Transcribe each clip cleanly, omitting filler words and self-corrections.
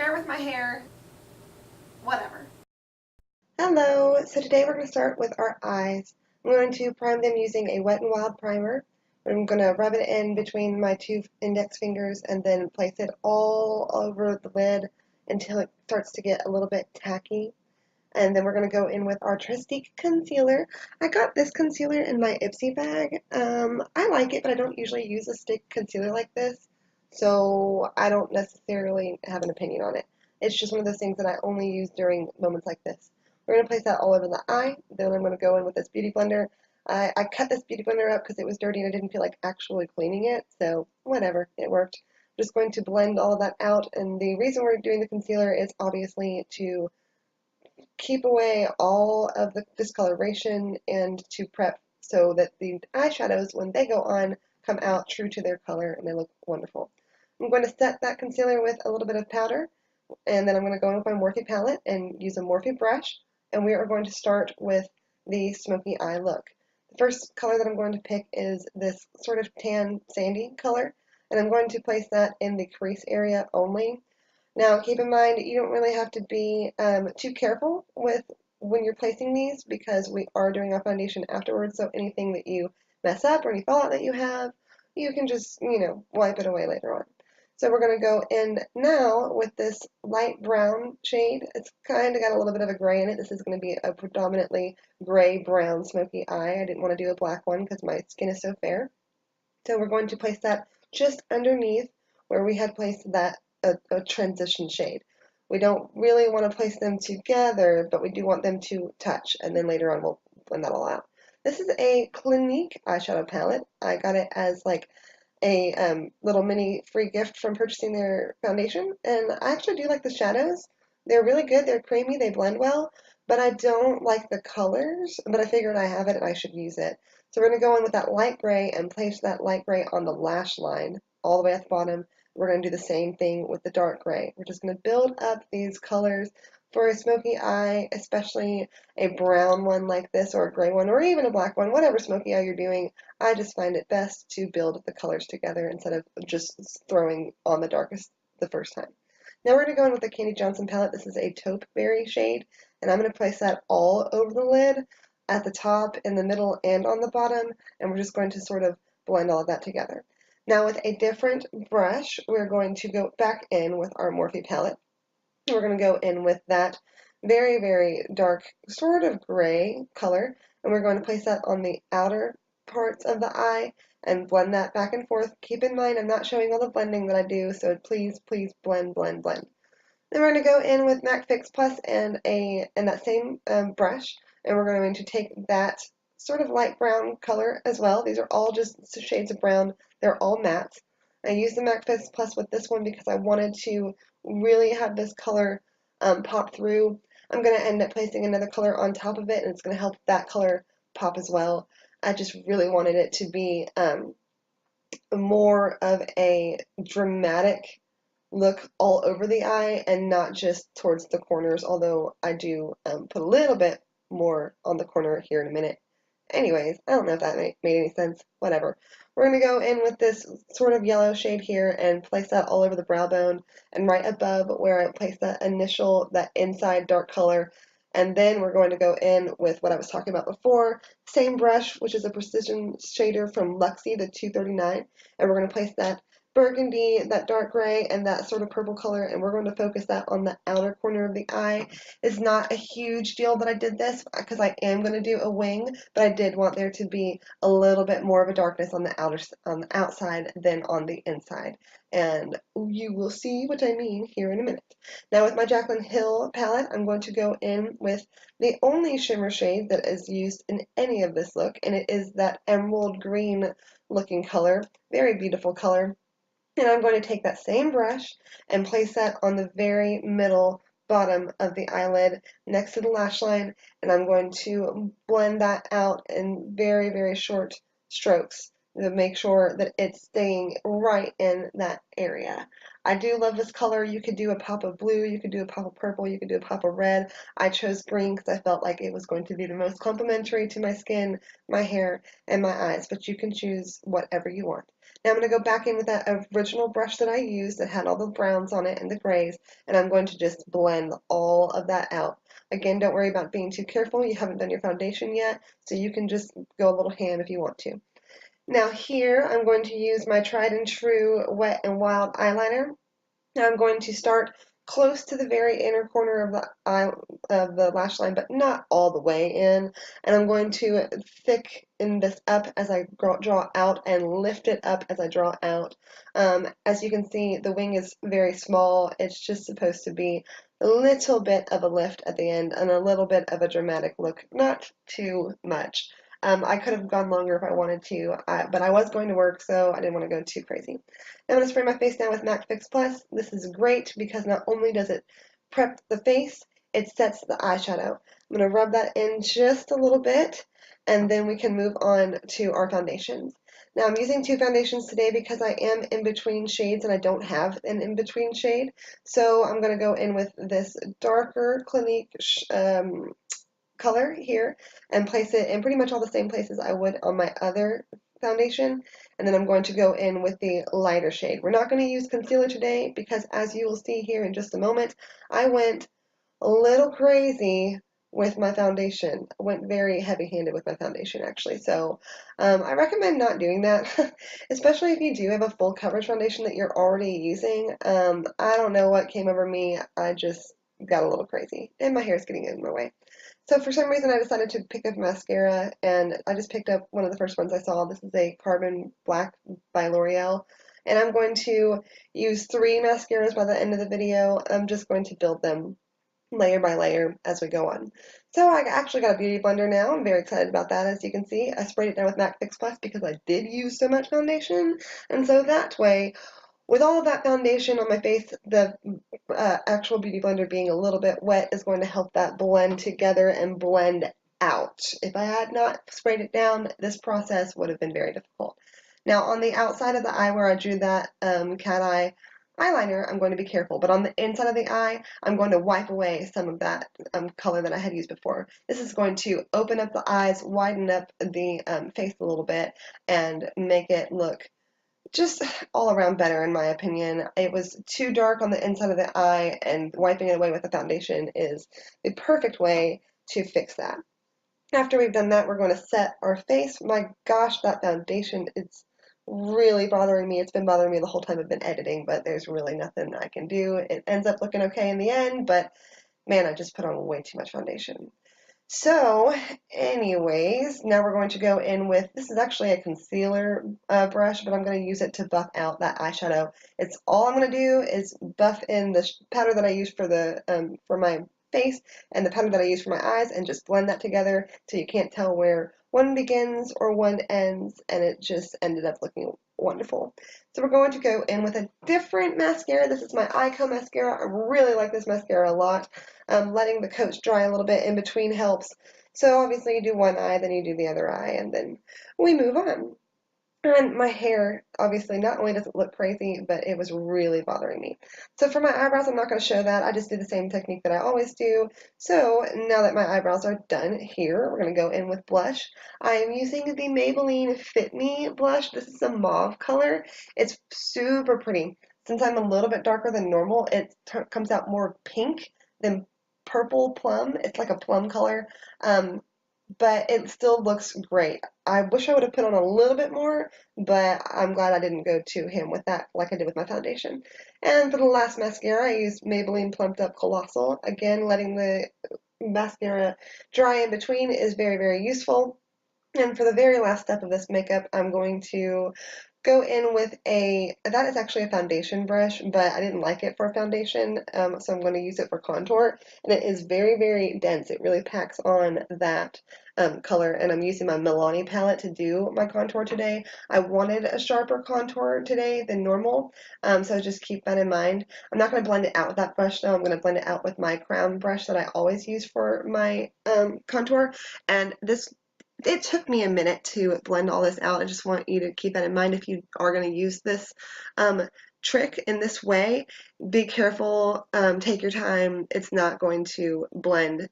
Bear with my hair. Whatever. Hello, so today we're going to start with our eyes. I'm going to prime them using a Wet n Wild primer. I'm going to rub it in between my two index fingers and then place it all over the lid until it starts to get a little bit tacky. And then we're going to go in with our trusty concealer. I got this concealer in my Ipsy bag. I like it, but I don't usually use a stick concealer like this, so I don't necessarily have an opinion on it. It's just one of those things that I only use during moments like this. We're going to place that all over the eye. Then I'm going to go in with this beauty blender. I cut this beauty blender up because it was dirty and I didn't feel like actually cleaning it, so whatever, it worked. I'm just going to blend all of that out, and the reason we're doing the concealer is obviously to keep away all of the discoloration and to prep so that the eyeshadows, when they go on, come out true to their color and they look wonderful. I'm going to set that concealer with a little bit of powder, and then I'm going to go in with my Morphe palette and use a Morphe brush, and we are going to start with the smoky eye look. The first color that I'm going to pick is this sort of tan sandy color, and I'm going to place that in the crease area only. Now, keep in mind, you don't really have to be too careful with when you're placing these because we are doing our foundation afterwards, so anything that you mess up or any fallout that you have, you can just, wipe it away later on. So we're going to go in now with this light brown shade. It's kind of got a little bit of a gray in it. This is going to be a predominantly gray-brown smoky eye. I didn't want to do a black one because my skin is so fair. So we're going to place that just underneath where we had placed that a transition shade. We don't really want to place them together, but we do want them to touch, and then later on we'll blend that all out. This is a Clinique eyeshadow palette. I got it as like a little mini free gift from purchasing their foundation, and I actually do like the shadows. They're really good. They're creamy. They blend well, but I don't like the colors, but I figured I have it and I should use it. So we're going to go in with that light gray and place that light gray on the lash line all the way at the bottom. We're going to do the same thing with the dark gray. We're just going to build up these colors for a smoky eye, especially a brown one like this or a gray one or even a black one, whatever smoky eye you're doing. I just find it best to build the colors together instead of just throwing on the darkest the first time. Now we're going to go in with the Candy Johnson palette. This is a taupe berry shade, and I'm going to place that all over the lid at the top, in the middle, and on the bottom, and we're just going to sort of blend all of that together. Now with a different brush, we're going to go back in with our Morphe palette. We're going to go in with that very, very dark, sort of gray color, and we're going to place that on the outer parts of the eye and blend that back and forth. Keep in mind, I'm not showing all the blending that I do, so please, please blend, blend, blend. Then we're going to go in with MAC Fix Plus and that same brush, and we're going to take that sort of light brown color as well. These are all just shades of brown. They're all mattes. I used the MAC Fix Plus with this one because I wanted to really have this color pop through. I'm going to end up placing another color on top of it, and it's going to help that color pop as well. I just really wanted it to be more of a dramatic look all over the eye and not just towards the corners, although I do put a little bit more on the corner here in a minute. Anyways, I don't know if that made any sense. Whatever. We're going to go in with this sort of yellow shade here and place that all over the brow bone and right above where I placed that inside dark color. And then we're going to go in with what I was talking about before, same brush, which is a precision shader from Luxie, the 239. And we're going to place that burgundy, that dark gray, and that sort of purple color, and we're going to focus that on the outer corner of the eye. It's not a huge deal that I did this because I am going to do a wing, but I did want there to be a little bit more of a darkness on the outside than on the inside, and you will see what I mean here in a minute. Now with my Jaclyn Hill palette, I'm going to go in with the only shimmer shade that is used in any of this look, and it is that emerald green looking color. Very beautiful color. And I'm going to take that same brush and place that on the very middle bottom of the eyelid next to the lash line, and I'm going to blend that out in very, very short strokes to make sure that it's staying right in that area. I do love this color. You could do a pop of blue, you could do a pop of purple, you could do a pop of red. I chose green because I felt like it was going to be the most complementary to my skin, my hair, and my eyes, but you can choose whatever you want. Now I'm going to go back in with that original brush that I used that had all the browns on it and the grays, and I'm going to just blend all of that out. Again, don't worry about being too careful. You haven't done your foundation yet, so you can just go a little ham if you want to. Now here, I'm going to use my tried and true Wet n Wild eyeliner. Now I'm going to start close to the very inner corner of the eye of the lash line, but not all the way in. And I'm going to thicken this up as I draw out and lift it up as I draw out. As you can see, the wing is very small. It's just supposed to be a little bit of a lift at the end and a little bit of a dramatic look, not too much. I could have gone longer if I wanted to, but I was going to work, so I didn't want to go too crazy. I'm going to spray my face down with MAC Fix Plus. This is great because not only does it prep the face, it sets the eyeshadow. I'm going to rub that in just a little bit, and then we can move on to our foundations. Now I'm using two foundations today because I am in between shades and I don't have an in-between shade. So I'm going to go in with this darker Clinique color here and place it in pretty much all the same places I would on my other foundation, and then I'm going to go in with the lighter shade. We're not going to use concealer today because, as you will see here in just a moment, I went a little crazy with my foundation. I went very heavy-handed with my foundation actually, so I recommend not doing that, especially if you do have a full coverage foundation that you're already using. I don't know what came over me, I just got a little crazy and my hair is getting in my way. So for some reason I decided to pick up mascara, and I just picked up one of the first ones I saw. This is a Carbon Black by L'Oreal, and I'm going to use 3 mascaras by the end of the video. I'm just going to build them layer by layer as we go on. So I actually got a beauty blender now. I'm very excited about that. As you can see, I sprayed it down with MAC Fix Plus because I did use so much foundation, and so that way, with all of that foundation on my face, the actual Beauty Blender being a little bit wet is going to help that blend together and blend out. If I had not sprayed it down, this process would have been very difficult. Now on the outside of the eye where I drew that cat eye eyeliner, I'm going to be careful, but on the inside of the eye, I'm going to wipe away some of that color that I had used before. This is going to open up the eyes, widen up the face a little bit, and make it look just all around better in my opinion. It was too dark on the inside of the eye, and wiping it away with the foundation is the perfect way to fix that. After we've done that, we're going to set our face. My gosh, that foundation is really bothering me. It's been bothering me the whole time I've been editing, but there's really nothing I can do. It ends up looking okay in the end, but man, I just put on way too much foundation. So, anyways, now we're going to go in with, this is actually a concealer brush, but I'm going to use it to buff out that eyeshadow. It's all I'm going to do is buff in the powder that I use for my face and the powder that I use for my eyes, and just blend that together so you can't tell where one begins or one ends, and it just ended up looking wonderful. So we're going to go in with a different mascara. This is my Icon mascara. I really like this mascara a lot. Letting the coats dry a little bit in between helps. So obviously you do one eye, then you do the other eye, and then we move on. And my hair, obviously, not only does it look crazy, but it was really bothering me. So for my eyebrows, I'm not going to show that. I just did the same technique that I always do. So now that my eyebrows are done here, we're going to go in with blush. I am using the Maybelline Fit Me blush. This is a mauve color. It's super pretty. Since I'm a little bit darker than normal, it comes out more pink than purple plum. It's like a plum color. But it still looks great. I wish I would have put on a little bit more, but I'm glad I didn't go to him with that like I did with my foundation. And for the last mascara, I used Maybelline Plumped Up Colossal. Again, letting the mascara dry in between is very, very useful. And for the very last step of this makeup, I'm going to go in with that is actually a foundation brush, but I didn't like it for a foundation, so I'm going to use it for contour, and it is very, very dense. It really packs on that color, and I'm using my Milani palette to do my contour today. I wanted a sharper contour today than normal, so just keep that in mind. I'm not going to blend it out with that brush though. I'm going to blend it out with my crown brush that I always use for my contour, and it took me a minute to blend all this out. I just want you to keep that in mind if you are going to use this trick in this way, be careful, take your time. It's not going to blend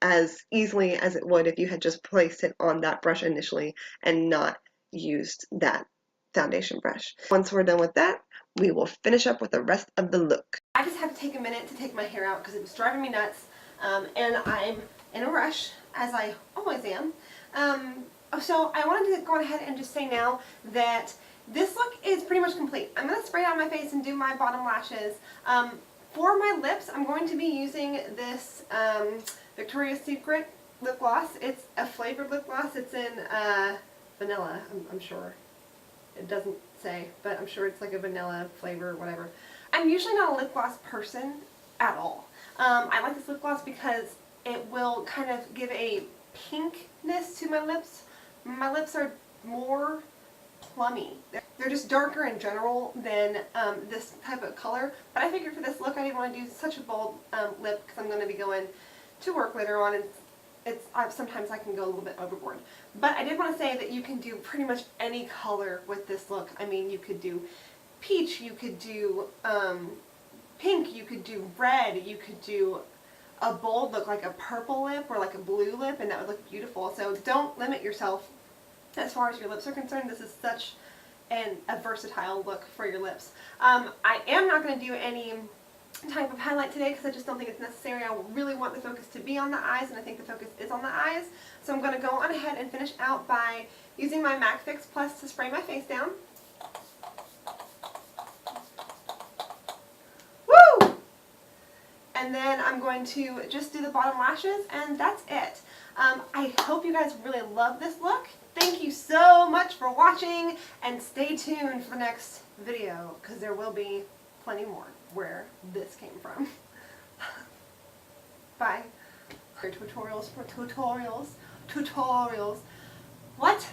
as easily as it would if you had just placed it on that brush initially and not used that foundation brush. Once we're done with that, we will finish up with the rest of the look. I just had to take a minute to take my hair out because it was driving me nuts, and I'm in a rush, as I always am. So I wanted to go ahead and just say now that this look is pretty much complete. I'm going to spray it on my face and do my bottom lashes. For my lips, I'm going to be using this Victoria's Secret lip gloss. It's a flavored lip gloss. It's in vanilla, I'm sure. It doesn't say, but I'm sure it's like a vanilla flavor or whatever. I'm usually not a lip gloss person at all. I like this lip gloss because it will kind of give a pinkness to my lips. My lips are more plummy. They're just darker in general than this type of color, but I figured for this look I didn't want to do such a bold lip because I'm going to be going to work later on, and sometimes I can go a little bit overboard. But I did want to say that you can do pretty much any color with this look. I mean, you could do peach, you could do pink, you could do red, you could do a bold look like a purple lip or like a blue lip, and that would look beautiful. So don't limit yourself as far as your lips are concerned. This is such a versatile look for your lips. I am not going to do any type of highlight today because I just don't think it's necessary. I really want the focus to be on the eyes, and I think the focus is on the eyes. So I'm going to go on ahead and finish out by using my MAC Fix Plus to spray my face down. Woo! And then I'm going to just do the bottom lashes, and that's it. I hope you guys really love this look. Thank you so much for watching, and stay tuned for the next video because there will be plenty more where this came from. Bye. Tutorials. What?